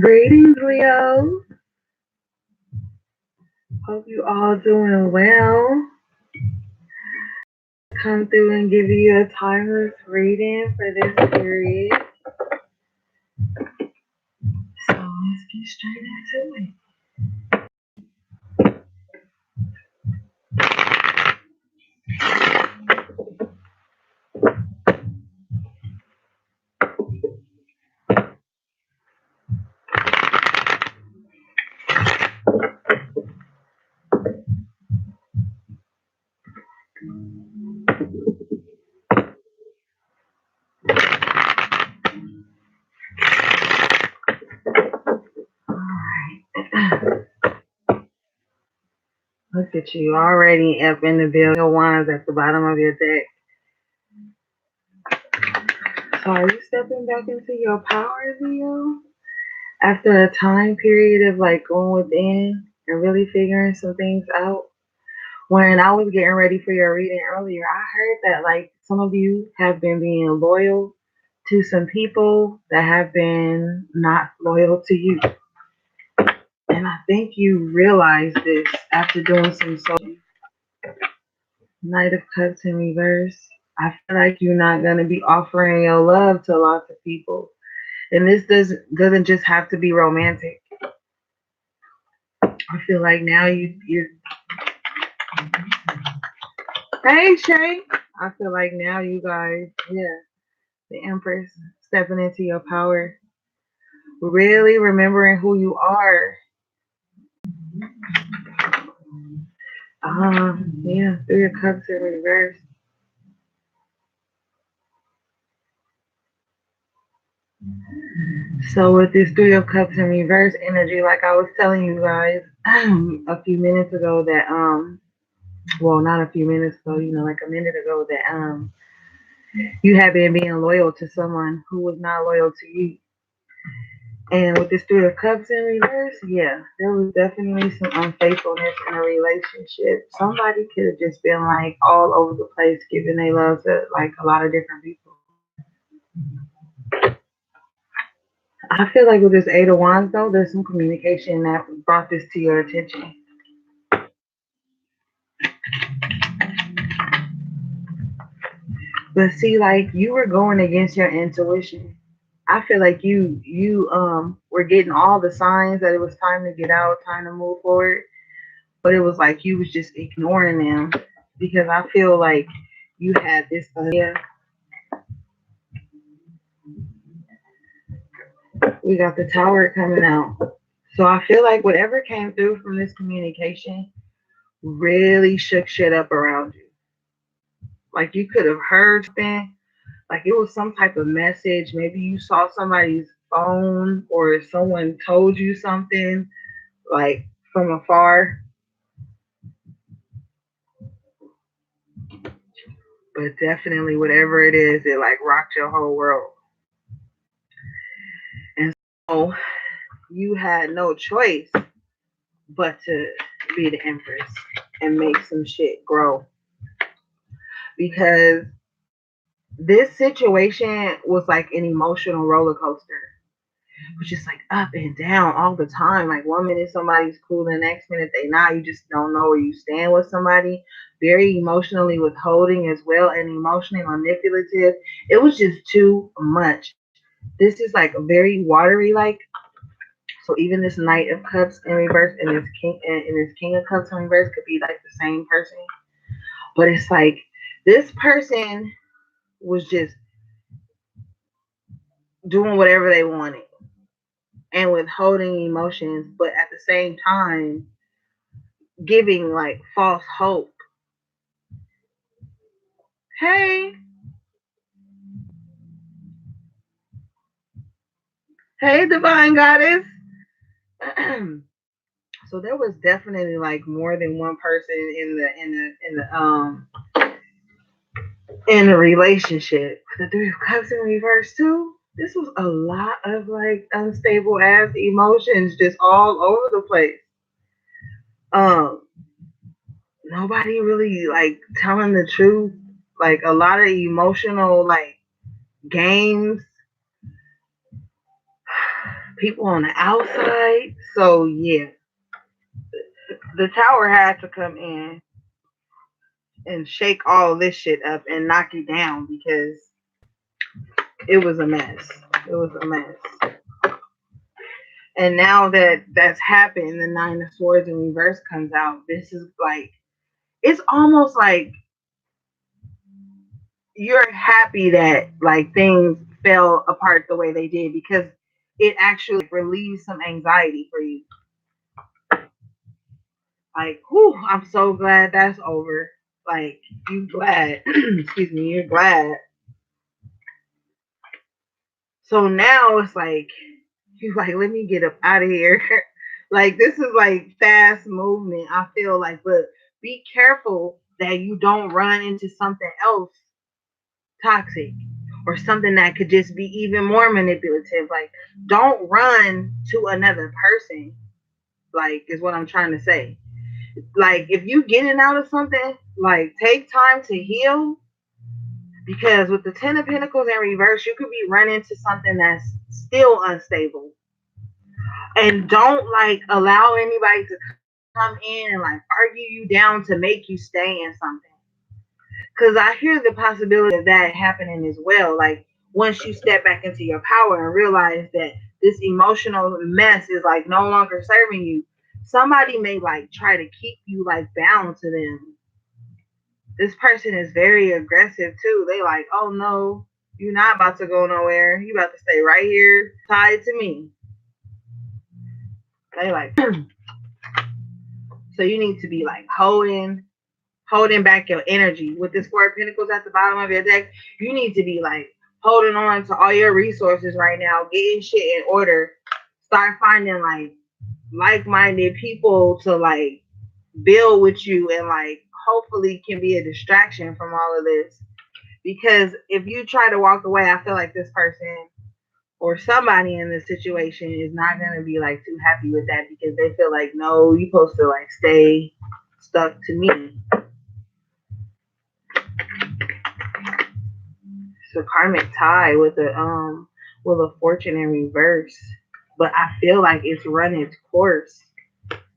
Greetings, Leo. Hope you all doing well. Come through and give you a timeless reading for this period. So let's get straight into it. Alright. Look at you already up in the bill wands at the bottom of your deck. So are you stepping back into your power, Leo? After a time period of like going within and really figuring some things out? When I was getting ready for your reading earlier, I heard that like some of you have been being loyal to some people that have been not loyal to you. And I think you realize this after doing some soul. Knight of Cups in reverse. I feel like you're not gonna be offering your love to lots of people. And this doesn't just have to be romantic. I feel like now you're hey Shay. I feel like now you guys, yeah, the Empress stepping into your power. Really remembering who you are. Yeah, Three of Cups in reverse. So with this Three of Cups in reverse energy, like I was telling you guys a few minutes ago that well not a few minutes ago, like a minute ago that you have been being loyal to someone who was not loyal to you. And with this Three of Cups in reverse, yeah, there was definitely some unfaithfulness in a relationship. Somebody could have just been like all over the place, giving their love to like a lot of different people. I feel like with this Eight of Wands, though, there's some communication that brought this to your attention. But see, like you were going against your intuition. I feel like you were getting all the signs that it was time to get out, time to move forward, but it was like you was just ignoring them because I feel like you had this idea. We got the Tower coming out, so I feel like whatever came through from this communication really shook shit up around you. Like you could have heard something, like it was some type of message. Maybe you saw somebody's phone or someone told you something like from afar, but definitely whatever it is, it like rocked your whole world. And so you had no choice but to be the Empress and make some shit grow. Because this situation was like an emotional roller coaster. It was just like up and down all the time. Like 1 minute somebody's cool, the next minute they not. You just don't know where you stand with somebody. Very emotionally withholding as well and emotionally manipulative. It was just too much. This is like very watery like. So even this Knight of Cups in reverse and this King of Cups in reverse could be like the same person. But it's like this person was just doing whatever they wanted and withholding emotions, but at the same time giving like false hope. Hey, hey, divine goddess. So there was definitely like more than one person in the relationship. The Three of Cups in reverse too. This was a lot of like unstable ass emotions just all over the place. Um, Nobody really like telling the truth. Like a lot of emotional like games. people on the outside. So yeah, the tower had to come in and shake all this shit up and knock it down because it was a mess. It was a mess. And now that that's happened, the Nine of Swords in reverse comes out. This is like, it's almost like you're happy that like things fell apart the way they did because it actually relieves some anxiety for you. Like, whew, I'm so glad that's over. Like, you glad, excuse me, you're glad. So now it's like, you like, let me get up out of here. Like, this is like fast movement, I feel like, but be careful that you don't run into something else toxic or something that could just be even more manipulative. Like, don't run to another person, like, is what I'm trying to say. Like, if you getting out of something, like, take time to heal because with the Ten of Pentacles in reverse, you could be running into something that's still unstable. And don't like allow anybody to come in and like argue you down to make you stay in something. Because I hear the possibility of that happening as well. Like once you step back into your power and realize that this emotional mess is like no longer serving you, somebody may like try to keep you like bound to them. This person is very aggressive too. They like, oh no, you're not about to go nowhere. You about to stay right here tied to me. They like so you need to be like holding back your energy. With this Four of Pentacles at the bottom of your deck, you need to be like holding on to all your resources right now, getting shit in order. Start finding like-minded people to like build with you and like hopefully can be a distraction from all of this. Because if you try to walk away, I feel like this person or somebody in this situation is not gonna be like too happy with that because they feel like no, you're supposed to like stay stuck to me. It's a karmic tie with a fortune in reverse. But I feel like it's run its course.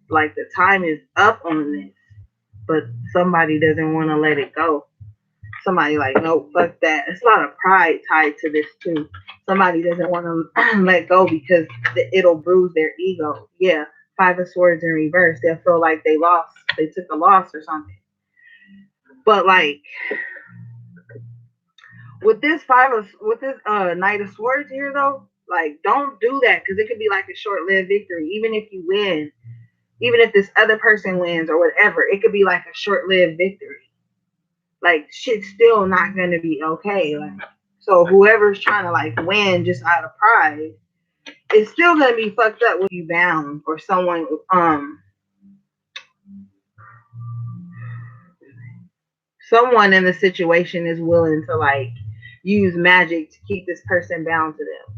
Like the time is up on this. But somebody doesn't want to let it go. Somebody like, no, fuck that. It's a lot of pride tied to this too. Somebody doesn't want to let go because it'll bruise their ego. Yeah, Five of Swords in reverse. They'll feel like they lost. They took a loss or something. But like with this Knight of Swords here though, like don't do that because it could be like a short-lived victory. Even if you win, even if this other person wins or whatever, it could be like a short-lived victory. Like shit's still not gonna be okay. Like so whoever's trying to like win just out of pride, it's still gonna be fucked up when you bound or someone in the situation is willing to like use magic to keep this person bound to them.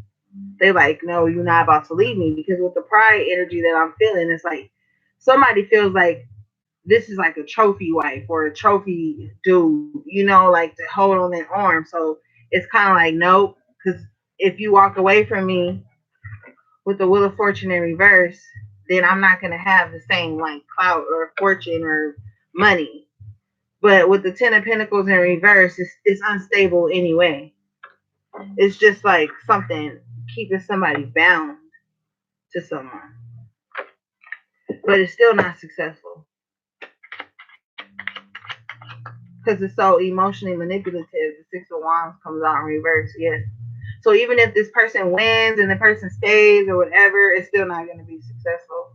They like, no, you're not about to leave me because with the pride energy that I'm feeling, it's like somebody feels like this is like a trophy wife or a trophy dude, you know, like to hold on their arm. So it's kind of like, nope, because if you walk away from me with the Wheel of Fortune in reverse, then I'm not going to have the same like clout or fortune or money. But with the Ten of Pentacles in reverse, it's unstable anyway. It's just like something keeping somebody bound to someone, but it's still not successful because it's so emotionally manipulative. The Six of Wands comes out in reverse. Yeah. So even if this person wins and the person stays or whatever, it's still not going to be successful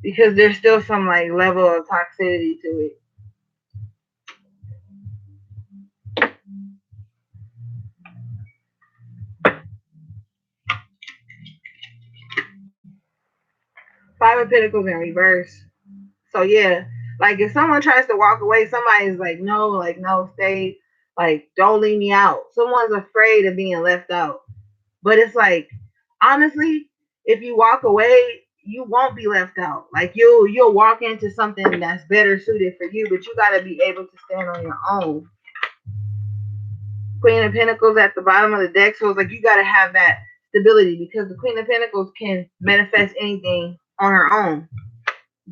because there's still some like level of toxicity to it. Five of Pentacles in reverse. So yeah, like if someone tries to walk away, somebody's like, no, stay, like, don't leave me out. Someone's afraid of being left out. But it's like, honestly, if you walk away, you won't be left out. Like you'll walk into something that's better suited for you, but you gotta be able to stand on your own. Queen of Pentacles at the bottom of the deck, so it's like you gotta have that stability, because the Queen of Pentacles can manifest anything on her own.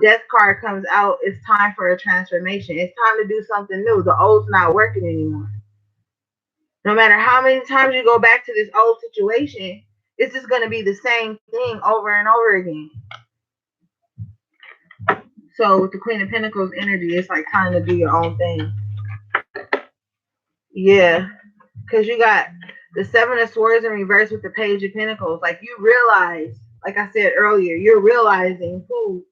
Death card comes out. It's time for a transformation. It's time to do something new. The old's not working anymore. No matter how many times you go back to this old situation, it's just going to be the same thing over and over again. So with the Queen of Pentacles energy, it's like time to do your own thing. Yeah, because you got the Seven of Swords in reverse with the Page of Pentacles. Like, you realize, like I said earlier, you're realizing who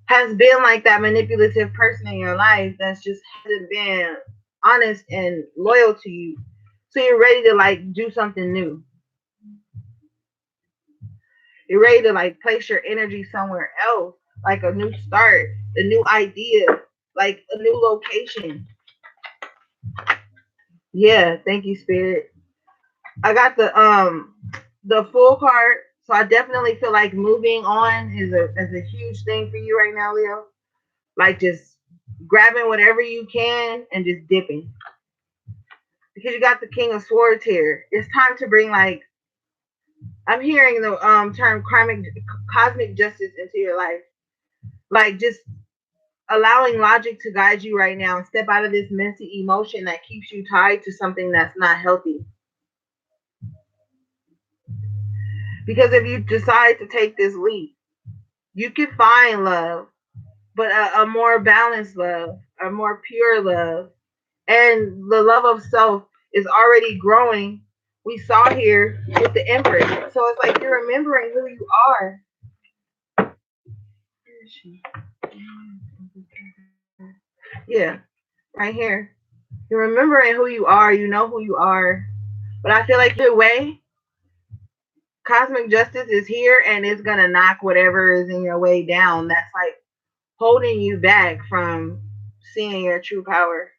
has been like that manipulative person in your life that's just hasn't been honest and loyal to you. So you're ready to like do something new. You're ready to like place your energy somewhere else, like a new start, a new idea, like a new location. Yeah, thank you, Spirit. I got the Fool card, so I definitely feel like moving on is a huge thing for you right now, Leo. Like, just grabbing whatever you can and just dipping. Because you got the King of Swords here. It's time to bring, like, I'm hearing the term cosmic justice into your life. Like, just allowing logic to guide you right now and step out of this messy emotion that keeps you tied to something that's not healthy. Because if you decide to take this leap, you can find love, but a more balanced love, a more pure love. And the love of self is already growing. We saw here with the Empress. So it's like you're remembering who you are. Yeah, right here. You're remembering who you are. You know who you are. But I feel like either way, cosmic justice is here and it's going to knock whatever is in your way down. That's like holding you back from seeing your true power.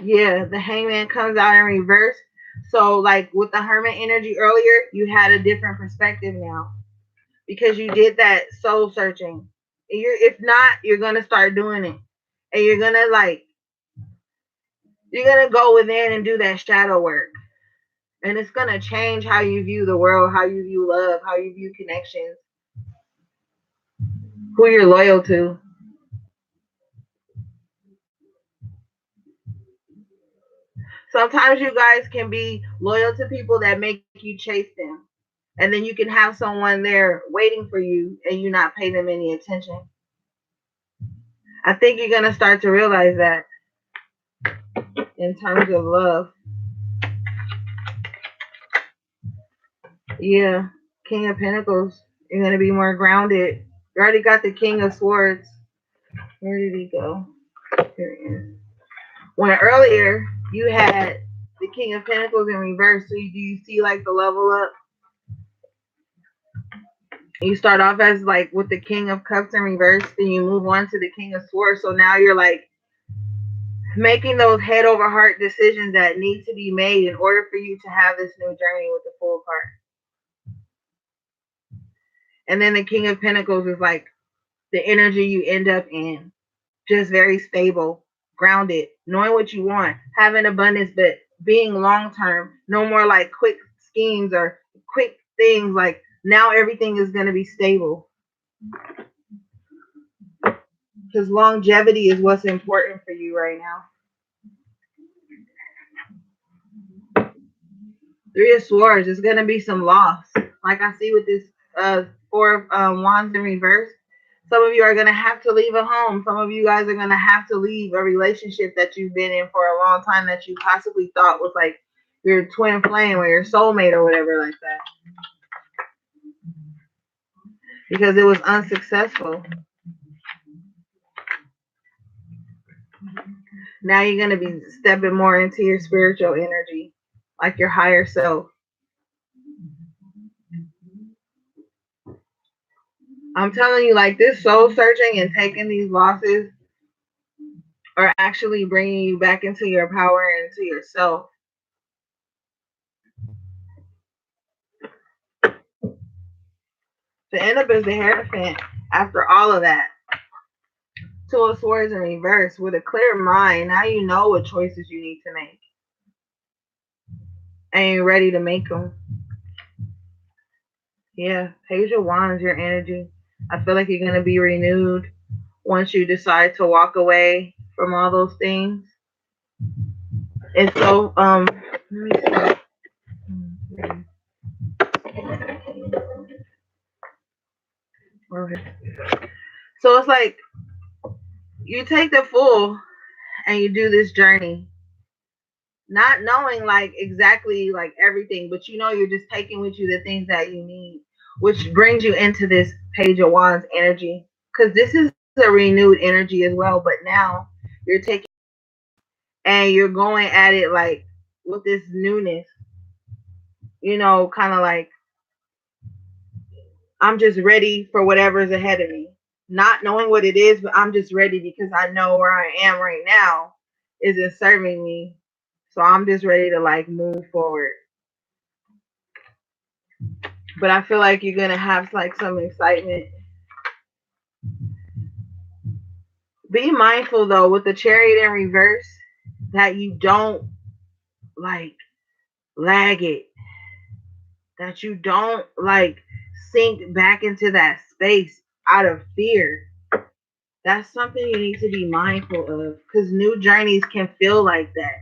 Yeah, the Hangman comes out in reverse. So, like with the Hermit energy earlier, you had a different perspective now because you did that soul searching. If not, you're gonna start doing it, and you're gonna go within and do that shadow work, and it's gonna change how you view the world, how you view love, how you view connections, who you're loyal to. Sometimes you guys can be loyal to people that make you chase them. And then you can have someone there waiting for you and you not pay them any attention. I think you're going to start to realize that in terms of love. Yeah. King of Pentacles. You're going to be more grounded. You already got the King of Swords. Where did he go? Here he is. When earlier you had the King of Pentacles in reverse, so do you see like the level up? You start off as like with the King of Cups in reverse, then you move on to the King of Swords. So now you're like making those head over heart decisions that need to be made in order for you to have this new journey with the Fool card. And then the King of Pentacles is like the energy you end up in. Just very stable, grounded, knowing what you want, having abundance, but being long term. No more like quick schemes or quick things. Like, now everything is going to be stable. Because longevity is what's important for you right now. Three of Swords, there's going to be some loss. Like I see with this Four of Wands in reverse. Some of you are going to have to leave a home. Some of you guys are going to have to leave a relationship that you've been in for a long time that you possibly thought was like your twin flame or your soulmate or whatever like that. Because it was unsuccessful. Now you're going to be stepping more into your spiritual energy, like your higher self. I'm telling you, like, this soul searching and taking these losses are actually bringing you back into your power and into yourself. To end up as the Hierophant after all of that. Two of Swords in reverse with a clear mind. Now you know what choices you need to make, and you're ready to make them. Yeah, Page of Wands, your energy. I feel like you're gonna be renewed once you decide to walk away from all those things. And so, let me see. Okay. So it's like you take the Fool and you do this journey, not knowing like exactly like everything, but you know you're just taking with you the things that you need, which brings you into this Page of Wands energy. Because this is a renewed energy as well, but now you're taking and you're going at it like with this newness, kind of like I'm just ready for whatever's ahead of me. Not knowing what it is, but I'm just ready because I know where I am right now isn't serving me. So I'm just ready to like move forward. But I feel like you're gonna have like some excitement. Be mindful though with the Chariot in reverse that you don't like lag it. That you don't like sink back into that space out of fear. That's something you need to be mindful of because new journeys can feel like that.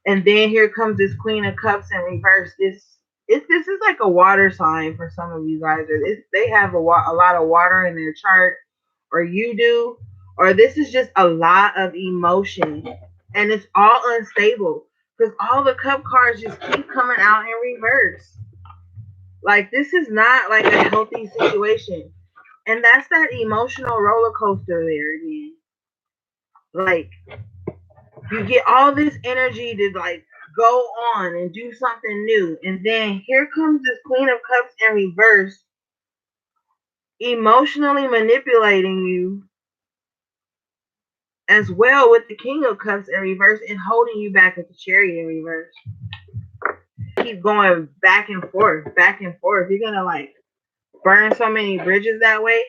And then here comes this Queen of Cups in reverse. This is like a water sign for some of you guys. Or they have a lot of water in their chart, or you do, or this is just a lot of emotion, and it's all unstable because all the Cup cards just keep coming out in reverse. Like this is not like a healthy situation, and that's that emotional roller coaster there again. Like you get all this energy to like go on and do something new, and then here comes this Queen of Cups in reverse, emotionally manipulating you as well with the King of Cups in reverse and holding you back with the Chariot in reverse. Keep going back and forth, back and forth. You're gonna like burn so many bridges that way,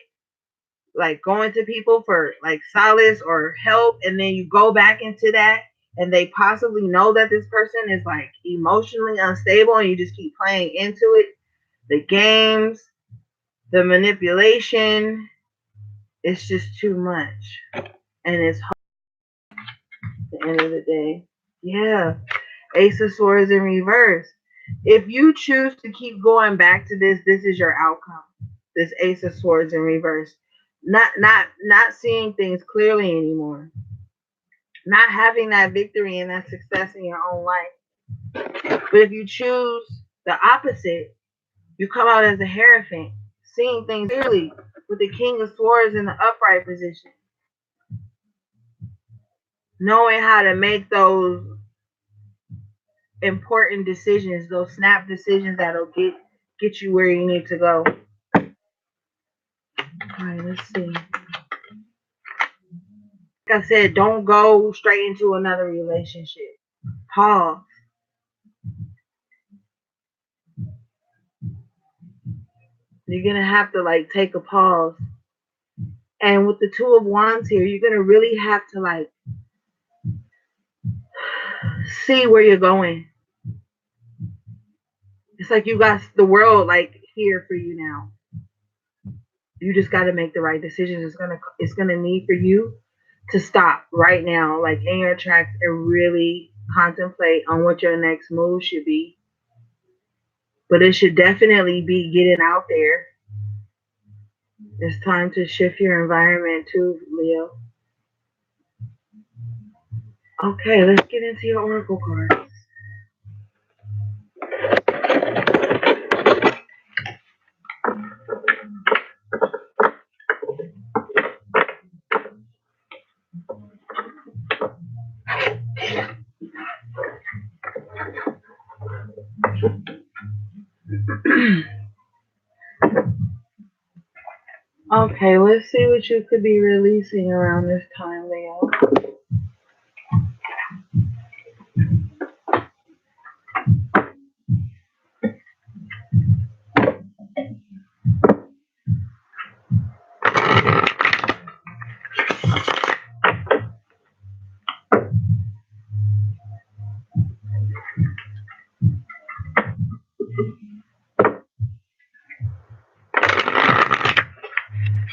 like going to people for like solace or help, and then you go back into that and they possibly know that this person is like emotionally unstable and you just keep playing into it. The games, the manipulation, it's just too much. And it's hard at the end of the day. Yeah. Ace of Swords in reverse. If you choose to keep going back to this is your outcome. This Ace of Swords in reverse. Not seeing things clearly anymore. Not having that victory and that success in your own life. But if you choose the opposite, you come out as a hierophant, seeing things clearly with the King of Swords in the upright position, knowing how to make those important decisions, those snap decisions that'll get you where you need to go. All right, let's see. Like I said, don't go straight into another relationship. Pause. You're gonna have to like take a pause. And with the Two of Wands here, you're gonna really have to like see where you're going. It's like you got the world like here for you now. You just got to make the right decisions. It's gonna need for you to stop right now, like in your tracks, and really contemplate on what your next move should be. But it should definitely be getting out there. It's time to shift your environment too, Leo. Okay, let's get into your oracle cards. Okay, let's see what you could be releasing around this time, Leo.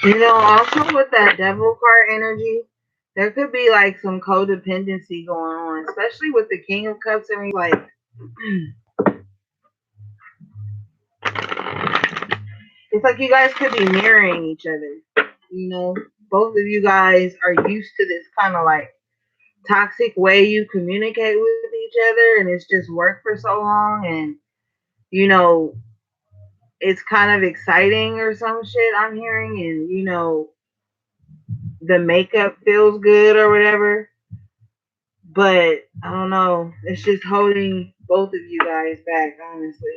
Also with that devil card energy, there could be like some codependency going on, especially with the King of Cups and like it's like you guys could be mirroring each other. You know, both of you guys are used to this kind of like toxic way you communicate with each other, and it's just worked for so long, and you know, it's kind of exciting or some shit I'm hearing, and the makeup feels good or whatever. But I don't know. It's just holding both of you guys back, honestly.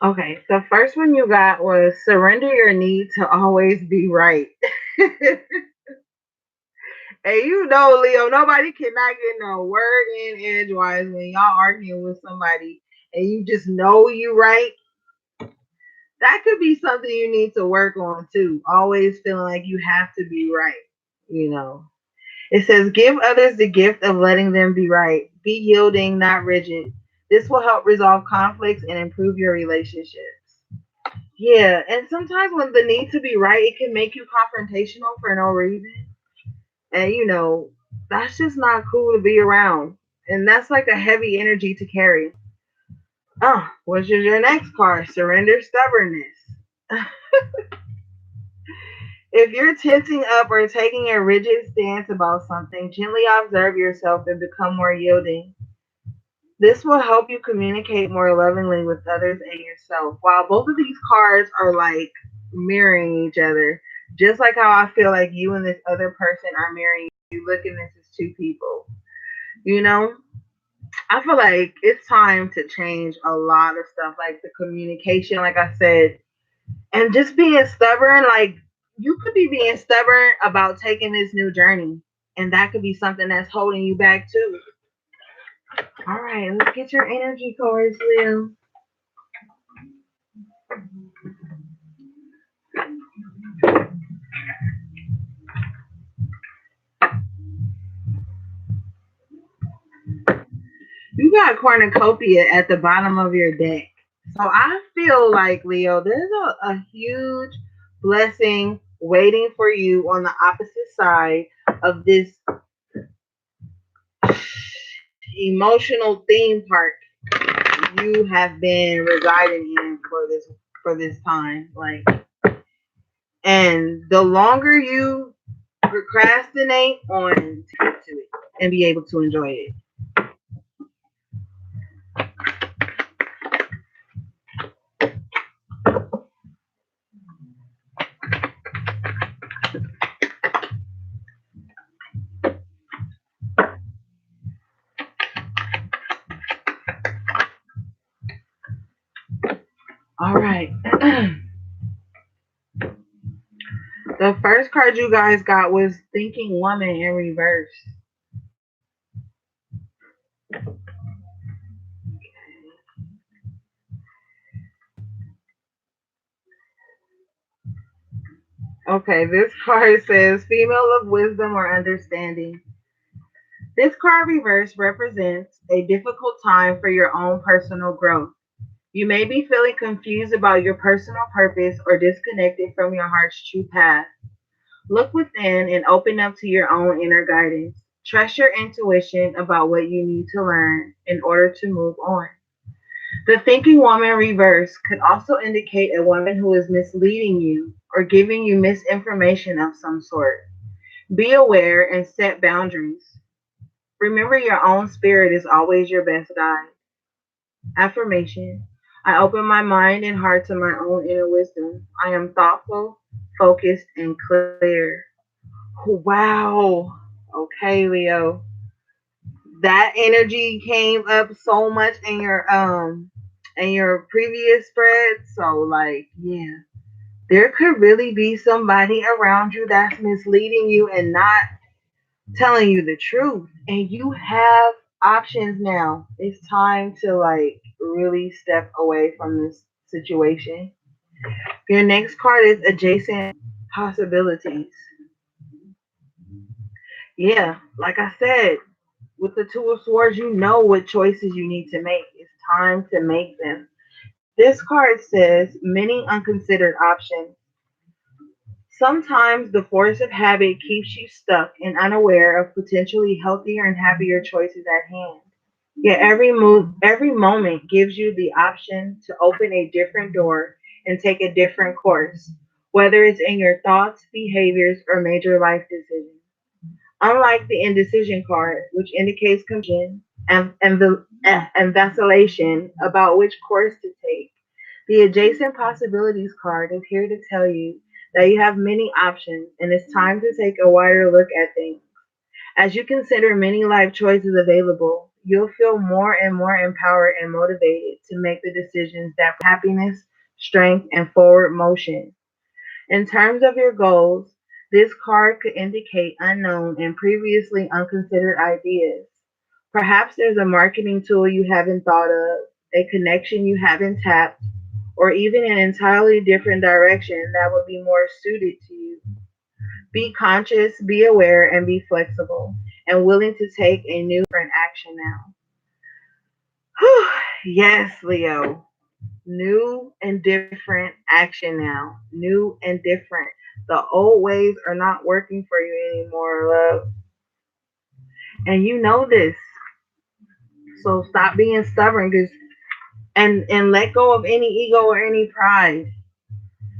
Okay, the first one you got was surrender your need to always be right. And Leo, nobody cannot get no word in edgewise when y'all arguing with somebody and you just know you right. That could be something you need to work on too. Always feeling like you have to be right, you know. It says, give others the gift of letting them be right. Be yielding, not rigid. This will help resolve conflicts and improve your relationships. Yeah, and sometimes when the need to be right, it can make you confrontational for no reason. And that's just not cool to be around. And that's like a heavy energy to carry. Oh, which is your next card? Surrender stubbornness. If you're tensing up or taking a rigid stance about something, gently observe yourself and become more yielding. This will help you communicate more lovingly with others and yourself. While both of these cards are like mirroring each other, just like how I feel like you and this other person are mirroring you, look at this as two people. You know, I feel like it's time to change a lot of stuff, like the communication, like I said, and just being stubborn. Like you could be being stubborn about taking this new journey, and that could be something that's holding you back too. All right, let's get your energy cards, Leo. You got cornucopia at the bottom of your deck. So I feel like, Leo, there's a huge blessing waiting for you on the opposite side of this emotional theme park you have been residing in for this time. Like, and the longer you procrastinate on to get to it and be able to enjoy it. All right. The first card you guys got was Thinking Woman in reverse. Okay, this card says female of wisdom or understanding. This card reverse represents a difficult time for your own personal growth. You may be feeling confused about your personal purpose or disconnected from your heart's true path. Look within and open up to your own inner guidance. Trust your intuition about what you need to learn in order to move on. The thinking woman reverse could also indicate a woman who is misleading you or giving you misinformation of some sort. Be aware and set boundaries. Remember, your own spirit is always your best guide. Affirmation: I open my mind and heart to my own inner wisdom. I am thoughtful, focused, and clear. Wow. Okay, Leo. That energy came up so much in your previous spread. So like, yeah. There could really be somebody around you that's misleading you and not telling you the truth. And you have options now. It's time to like really step away from this situation. Your next card is adjacent possibilities. Yeah, like I said, with the Two of Swords, you know what choices you need to make. It's time to make them. This card says many unconsidered options. Sometimes the force of habit keeps you stuck and unaware of potentially healthier and happier choices at hand. Yet every move, every moment gives you the option to open a different door and take a different course, whether it's in your thoughts, behaviors, or major life decisions. Unlike the indecision card, which indicates confusion and vacillation about which course to take, the adjacent possibilities card is here to tell you that you have many options and it's time to take a wider look at things. As you consider many life choices available, you'll feel more and more empowered and motivated to make the decisions that bring happiness, strength, and forward motion. In terms of your goals, this card could indicate unknown and previously unconsidered ideas. Perhaps there's a marketing tool you haven't thought of, a connection you haven't tapped, or even an entirely different direction that would be more suited to you. Be conscious, be aware, and be flexible and willing to take a new different action now. Whew. Yes, Leo. New and different action now. New and different. The old ways are not working for you anymore, love. And you know this. So stop being stubborn and let go of any ego or any pride.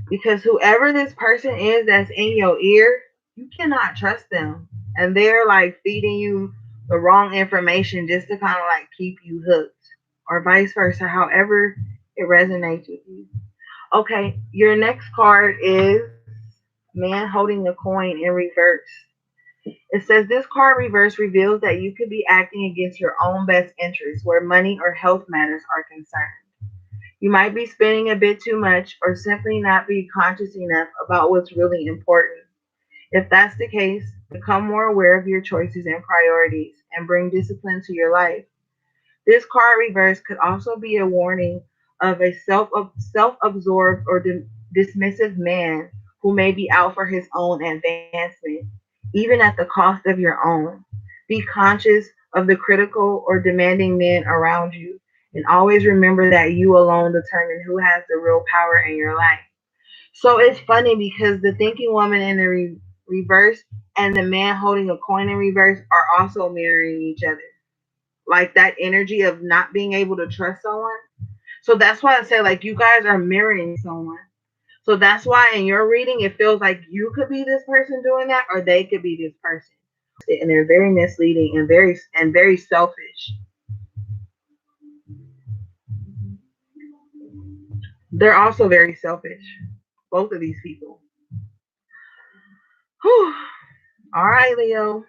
Because whoever this person is that's in your ear, you cannot trust them. And they're like feeding you the wrong information just to kind of like keep you hooked. Or vice versa, however it resonates with you. Okay, your next card is Man Holding the Coin in Reverse. It says this card reverse reveals that you could be acting against your own best interests where money or health matters are concerned. You might be spending a bit too much or simply not be conscious enough about what's really important. If that's the case, become more aware of your choices and priorities and bring discipline to your life. This card reverse could also be a warning of a self-absorbed or dismissive man who may be out for his own advancement, even at the cost of your own. Be conscious of the critical or demanding men around you, and always remember that you alone determine who has the real power in your life. So it's funny because the thinking woman in the reverse and the man holding a coin in reverse are also mirroring each other, like that energy of not being able to trust someone. So that's why I say like you guys are mirroring someone. So that's why in your reading it feels like you could be this person doing that or they could be this person. And they're very misleading and very selfish. They're also very selfish. Both of these people. Whew. All right, Leo.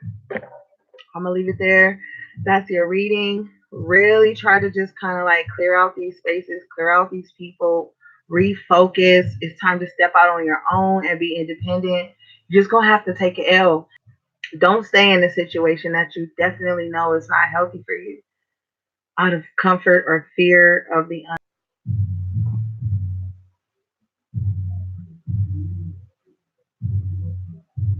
I'm gonna leave it there. That's your reading. Really try to just kind of like clear out these spaces, clear out these people, refocus. It's time to step out on your own and be independent. You're just gonna have to take an L. Don't stay in a situation that you definitely know is not healthy for you out of comfort or fear of the